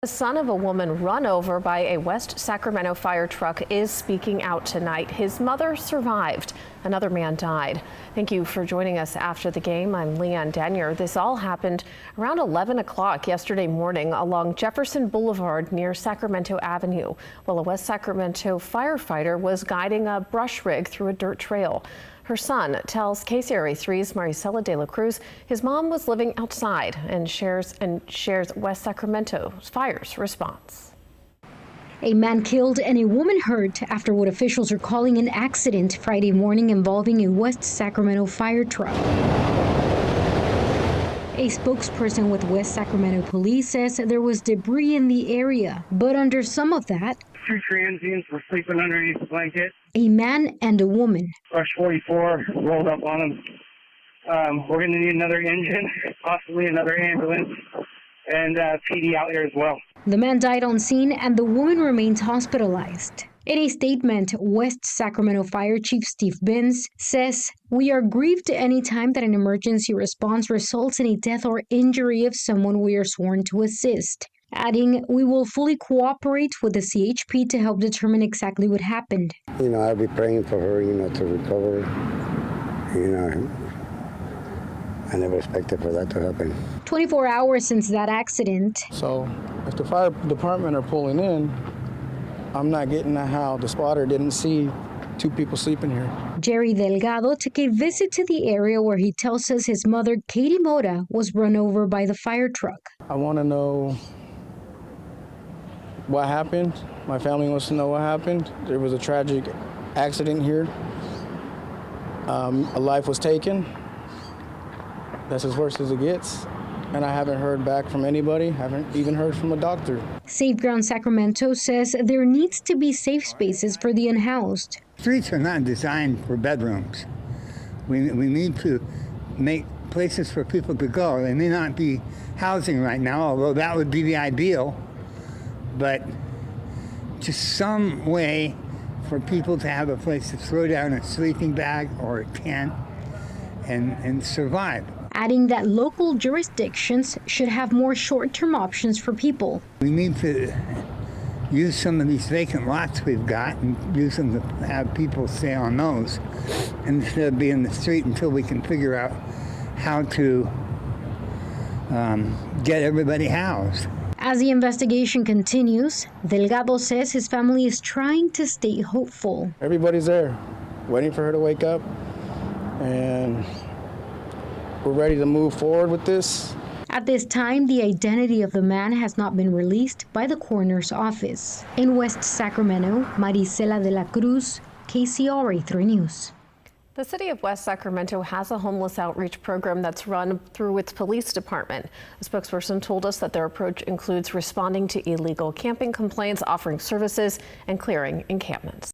The son of a woman run over by a West Sacramento fire truck is speaking out tonight. His mother survived. Another man died. Thank you for joining us after the game. I'm Leanne Danier. This all happened around 11 o'clock yesterday morning along Jefferson Boulevard near Sacramento Avenue, while a West Sacramento firefighter was guiding a brush rig through a dirt trail. Her son tells KCRA 3's Maricela de la Cruz his mom was living outside and shares West Sacramento's fire's response. A man killed and a woman hurt after what officials are calling an accident Friday morning involving a West Sacramento fire truck. A spokesperson with West Sacramento Police says there was debris in the area, but under some of that, 2 transients were sleeping underneath the blanket. A man and a woman. Rush 44 rolled up on them. We're going to need another engine, possibly another ambulance, and PD out there as well. The man died on scene and the woman remains hospitalized. In a statement, West Sacramento Fire Chief Steve Binns says, "We are grieved any time that an emergency response results in a death or injury of someone we are sworn to assist." Adding, "We will fully cooperate with the CHP to help determine exactly what happened." I'll be praying for her, to recover. I never expected for that to happen. 24 hours since that accident. So if the fire department are pulling in, I'm not getting how the spotter didn't see 2 people sleeping here. Jerry Delgado took a visit to the area where he tells us his mother, Katie Mora, was run over by the fire truck. I want to know what happened. My family wants to know what happened. There was a tragic accident here. A life was taken. That's as worse as it gets. And I haven't heard back from anybody, haven't even heard from a doctor. Safe Ground Sacramento says there needs to be safe spaces for the unhoused. Streets are not designed for bedrooms. We need to make places for people to go. They may not be housing right now, although that would be the ideal, but just some way for people to have a place to throw down a sleeping bag or a tent and survive. Adding that local jurisdictions should have more short-term options for people. We need to use some of these vacant lots we've got and use them to have people stay on those instead of being in the street until we can figure out how to get everybody housed. As the investigation continues, Delgado says his family is trying to stay hopeful. Everybody's there, waiting for her to wake up, and we're ready to move forward with this. At this time, the identity of the man has not been released by the coroner's office. In West Sacramento, Maricela de la Cruz, KCRA 3 News. The city of West Sacramento has a homeless outreach program that's run through its police department. A spokesperson told us that their approach includes responding to illegal camping complaints, offering services, and clearing encampments.